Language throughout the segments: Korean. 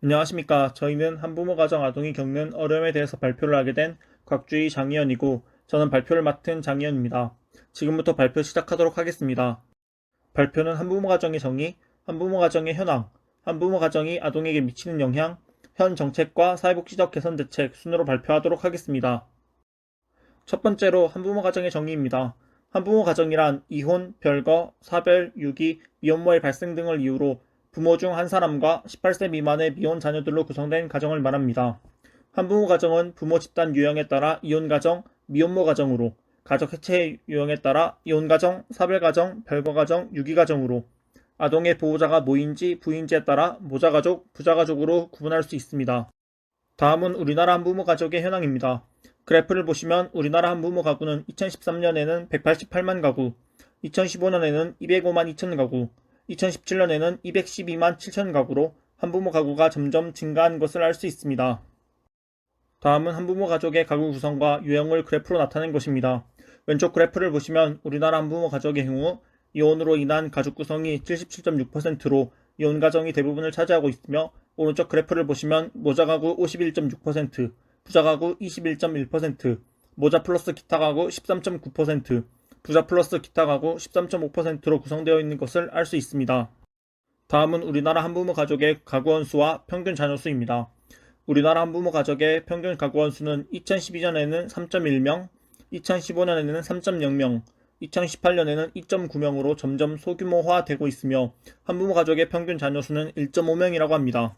안녕하십니까. 저희는 한부모 가정 아동이 겪는 어려움에 대해서 발표를 하게 된 곽주희 장의원이고, 저는 발표를 맡은 장의원입니다. 지금부터 발표 시작하도록 하겠습니다. 발표는 한부모 가정의 정의, 한부모 가정의 현황, 한부모 가정이 아동에게 미치는 영향, 현 정책과 사회복지적 개선 대책 순으로 발표하도록 하겠습니다. 첫 번째로 한부모 가정의 정의입니다. 한부모 가정이란 이혼, 별거, 사별, 유기, 미혼모의 발생 등을 이유로 부모 중 한 사람과 18세 미만의 미혼 자녀들로 구성된 가정을 말합니다. 한부모 가정은 부모 집단 유형에 따라 이혼 가정, 미혼모 가정으로, 가족 해체 유형에 따라 이혼 가정, 사별 가정, 별거 가정, 유기 가정으로, 아동의 보호자가 모인지 부인지에 따라 모자 가족, 부자 가족으로 구분할 수 있습니다. 다음은 우리나라 한부모 가족의 현황입니다. 그래프를 보시면 우리나라 한부모 가구는 2013년에는 188만 가구, 2015년에는 205만 2천 가구, 2017년에는 212만 7천 가구로 한부모 가구가 점점 증가한 것을 알 수 있습니다. 다음은 한부모 가족의 가구 구성과 유형을 그래프로 나타낸 것입니다. 왼쪽 그래프를 보시면 우리나라 한부모 가족의 경우 이혼으로 인한 가족 구성이 77.6%로 이혼 가정이 대부분을 차지하고 있으며, 오른쪽 그래프를 보시면 모자 가구 51.6%, 부자 가구 21.1%, 모자 플러스 기타 가구 13.9%, 부자 플러스 기타 가구 13.5%로 구성되어 있는 것을 알 수 있습니다. 다음은 우리나라 한부모 가족의 가구원 수와 평균 자녀 수입니다. 우리나라 한부모 가족의 평균 가구원 수는 2012년에는 3.1명, 2015년에는 3.0명, 2018년에는 2.9명으로 점점 소규모화되고 있으며, 한부모 가족의 평균 자녀 수는 1.5명이라고 합니다.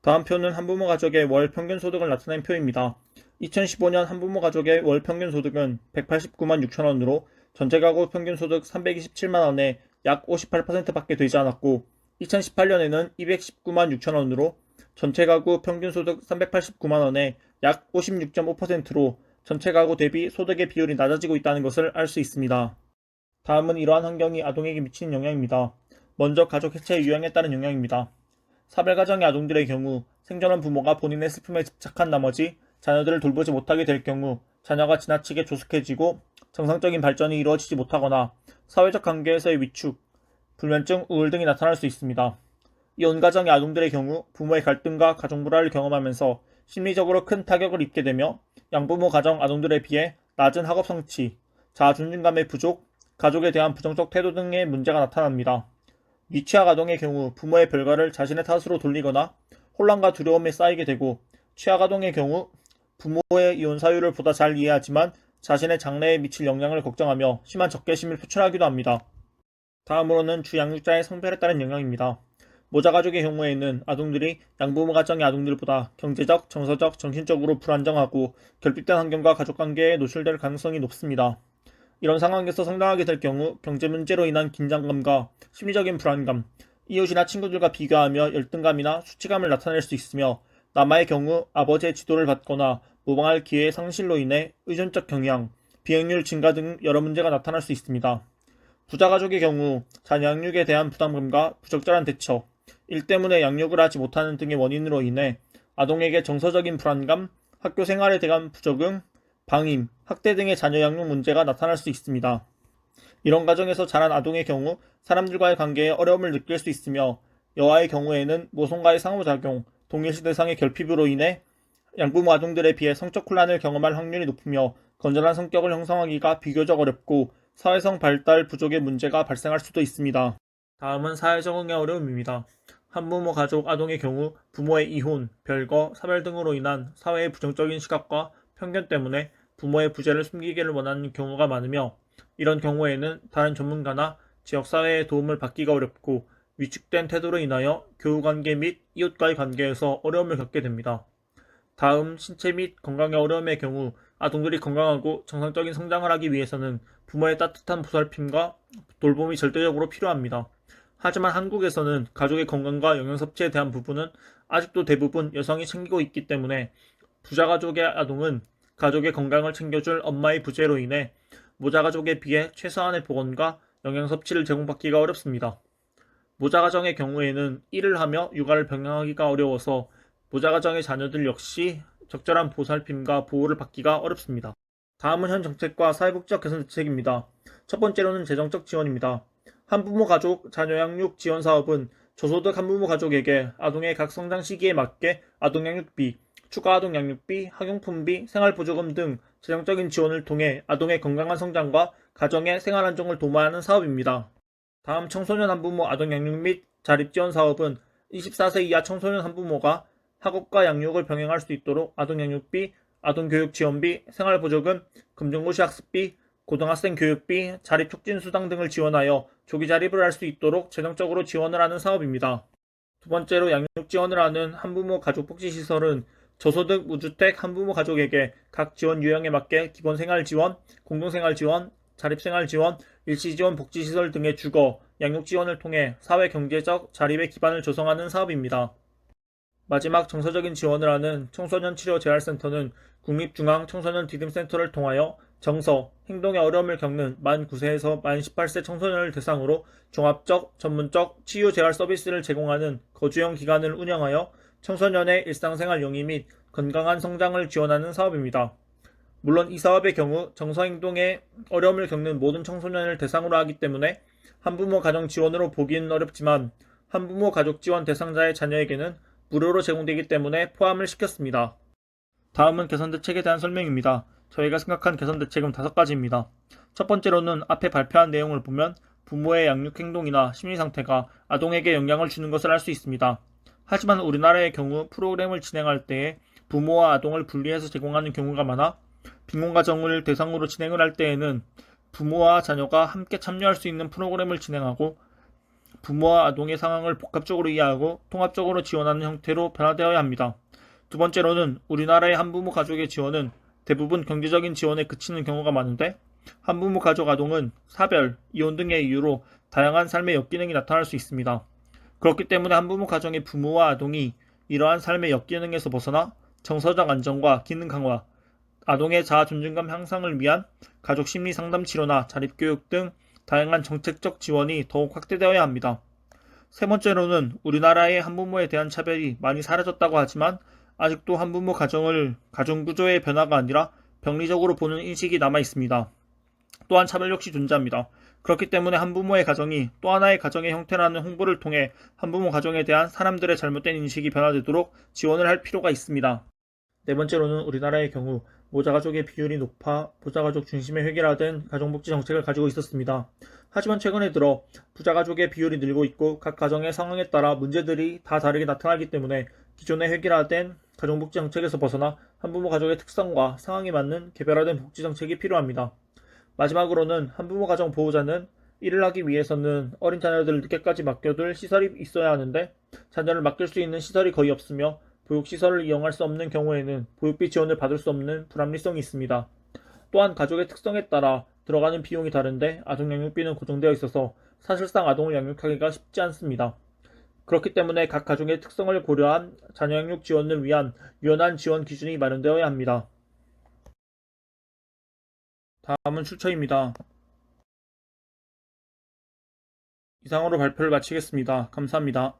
다음 표는 한부모 가족의 월 평균 소득을 나타낸 표입니다. 2015년 한부모 가족의 월 평균 소득은 189만 6천원으로 전체 가구 평균 소득 327만원에 약 58%밖에 되지 않았고, 2018년에는 219만 6천원으로 전체 가구 평균 소득 389만원에 약 56.5%로 전체 가구 대비 소득의 비율이 낮아지고 있다는 것을 알 수 있습니다. 다음은 이러한 환경이 아동에게 미치는 영향입니다. 먼저 가족 해체 유형에 따른 영향입니다. 사별가정의 아동들의 경우 생전원 부모가 본인의 슬픔에 집착한 나머지 자녀들을 돌보지 못하게 될 경우 자녀가 지나치게 조숙해지고 정상적인 발전이 이루어지지 못하거나 사회적 관계에서의 위축, 불면증, 우울 등이 나타날 수 있습니다. 이혼가정의 아동들의 경우 부모의 갈등과 가족 불화를 경험하면서 심리적으로 큰 타격을 입게 되며, 양부모 가정 아동들에 비해 낮은 학업 성취, 자아 존중감의 부족, 가족에 대한 부정적 태도 등의 문제가 나타납니다. 미취학 아동의 경우 부모의 별거를 자신의 탓으로 돌리거나 혼란과 두려움에 쌓이게 되고, 취학 아동의 경우 부모의 이혼 사유를 보다 잘 이해하지만 자신의 장래에 미칠 영향을 걱정하며 심한 적개심을 표출하기도 합니다. 다음으로는 주 양육자의 성별에 따른 영향입니다. 모자 가족의 경우에는 아동들이 양부모 가정의 아동들보다 경제적, 정서적, 정신적으로 불안정하고 결핍된 환경과 가족관계에 노출될 가능성이 높습니다. 이런 상황에서 성장하게 될 경우 경제 문제로 인한 긴장감과 심리적인 불안감, 이웃이나 친구들과 비교하며 열등감이나 수치감을 나타낼 수 있으며, 남아의 경우 아버지의 지도를 받거나 모방할 기회의 상실로 인해 의존적 경향, 비행률 증가 등 여러 문제가 나타날 수 있습니다. 부자 가족의 경우 자녀 양육에 대한 부담감과 부적절한 대처, 일 때문에 양육을 하지 못하는 등의 원인으로 인해 아동에게 정서적인 불안감, 학교 생활에 대한 부적응, 방임, 학대 등의 자녀 양육 문제가 나타날 수 있습니다. 이런 가정에서 자란 아동의 경우 사람들과의 관계에 어려움을 느낄 수 있으며, 여아의 경우에는 모성과의 상호작용, 동일시 대상의 결핍으로 인해 양부모 아동들에 비해 성적 혼란을 경험할 확률이 높으며 건전한 성격을 형성하기가 비교적 어렵고 사회성 발달 부족의 문제가 발생할 수도 있습니다. 다음은 사회적응의 어려움입니다. 한부모 가족 아동의 경우 부모의 이혼, 별거, 사별 등으로 인한 사회의 부정적인 시각과 편견 때문에 부모의 부재를 숨기기를 원하는 경우가 많으며, 이런 경우에는 다른 전문가나 지역사회의 도움을 받기가 어렵고 위축된 태도로 인하여 교우관계 및 이웃과의 관계에서 어려움을 겪게 됩니다. 다음 신체 및 건강의 어려움의 경우 아동들이 건강하고 정상적인 성장을 하기 위해서는 부모의 따뜻한 보살핌과 돌봄이 절대적으로 필요합니다. 하지만 한국에서는 가족의 건강과 영양 섭취에 대한 부분은 아직도 대부분 여성이 챙기고 있기 때문에 부자 가족의 아동은 가족의 건강을 챙겨줄 엄마의 부재로 인해 모자 가족에 비해 최소한의 보건과 영양 섭취를 제공받기가 어렵습니다. 모자 가정의 경우에는 일을 하며 육아를 병행하기가 어려워서 모자 가정의 자녀들 역시 적절한 보살핌과 보호를 받기가 어렵습니다. 다음은 현 정책과 사회복지적 개선 대책입니다. 첫 번째로는 재정적 지원입니다. 한부모 가족 자녀 양육 지원 사업은 저소득 한부모 가족에게 아동의 각 성장 시기에 맞게 아동양육비, 추가 아동양육비, 학용품비, 생활보조금 등 재정적인 지원을 통해 아동의 건강한 성장과 가정의 생활 안정을 도모하는 사업입니다. 다음 청소년 한부모 아동양육 및 자립지원 사업은 24세 이하 청소년 한부모가 학업과 양육을 병행할 수 있도록 아동양육비, 아동교육지원비, 생활보조금, 금중고시 학습비, 고등학생 교육비, 자립촉진수당 등을 지원하여 조기 자립을 할 수 있도록 재정적으로 지원을 하는 사업입니다. 두 번째로 양육 지원을 하는 한부모 가족복지시설은 저소득 무주택 한부모 가족에게 각 지원 유형에 맞게 기본생활지원, 공동생활지원, 자립생활지원, 일시지원 복지시설 등의 주거, 양육 지원을 통해 사회 경제적 자립의 기반을 조성하는 사업입니다. 마지막 정서적인 지원을 하는 청소년 치료 재활센터는 국립중앙청소년 디딤센터를 통하여 정서, 행동의 어려움을 겪는 만 9세에서 만 18세 청소년을 대상으로 종합적, 전문적 치유 재활 서비스를 제공하는 거주형 기관을 운영하여 청소년의 일상생활 영위 및 건강한 성장을 지원하는 사업입니다. 물론 이 사업의 경우 정서행동에 어려움을 겪는 모든 청소년을 대상으로 하기 때문에 한부모 가정 지원으로 보기는 어렵지만 한부모 가족 지원 대상자의 자녀에게는 무료로 제공되기 때문에 포함을 시켰습니다. 다음은 개선대책에 대한 설명입니다. 저희가 생각한 개선대책은 5가지입니다. 첫 번째로는 앞에 발표한 내용을 보면 부모의 양육행동이나 심리상태가 아동에게 영향을 주는 것을 알 수 있습니다. 하지만 우리나라의 경우 프로그램을 진행할 때에 부모와 아동을 분리해서 제공하는 경우가 많아 빈곤가정을 대상으로 진행을 할 때에는 부모와 자녀가 함께 참여할 수 있는 프로그램을 진행하고 부모와 아동의 상황을 복합적으로 이해하고 통합적으로 지원하는 형태로 변화되어야 합니다. 두 번째로는 우리나라의 한부모 가족의 지원은 대부분 경제적인 지원에 그치는 경우가 많은데 한부모 가족 아동은 사별, 이혼 등의 이유로 다양한 삶의 역기능이 나타날 수 있습니다. 그렇기 때문에 한부모 가정의 부모와 아동이 이러한 삶의 역기능에서 벗어나 정서적 안정과 기능 강화, 아동의 자아 존중감 향상을 위한 가족 심리 상담 치료나 자립교육 등 다양한 정책적 지원이 더욱 확대되어야 합니다. 세 번째로는 우리나라의 한부모에 대한 차별이 많이 사라졌다고 하지만 아직도 한부모 가정을 가정구조의 변화가 아니라 병리적으로 보는 인식이 남아 있습니다. 또한 차별 역시 존재합니다. 그렇기 때문에 한부모의 가정이 또 하나의 가정의 형태라는 홍보를 통해 한부모 가정에 대한 사람들의 잘못된 인식이 변화되도록 지원을 할 필요가 있습니다. 네 번째로는 우리나라의 경우 모자가족의 비율이 높아 부자가족 중심의 획일화된 가정복지 정책을 가지고 있었습니다. 하지만 최근에 들어 부자가족의 비율이 늘고 있고 각 가정의 상황에 따라 문제들이 다 다르게 나타나기 때문에 기존의 획일화된 가정복지 정책에서 벗어나 한부모 가족의 특성과 상황에 맞는 개별화된 복지 정책이 필요합니다. 마지막으로는 한부모 가정 보호자는 일을 하기 위해서는 어린 자녀들을 늦게까지 맡겨둘 시설이 있어야 하는데 자녀를 맡길 수 있는 시설이 거의 없으며 보육시설을 이용할 수 없는 경우에는 보육비 지원을 받을 수 없는 불합리성이 있습니다. 또한 가족의 특성에 따라 들어가는 비용이 다른데 아동양육비는 고정되어 있어서 사실상 아동을 양육하기가 쉽지 않습니다. 그렇기 때문에 각 가족의 특성을 고려한 자녀 양육 지원을 위한 유연한 지원 기준이 마련되어야 합니다. 다음은 출처입니다. 이상으로 발표를 마치겠습니다. 감사합니다.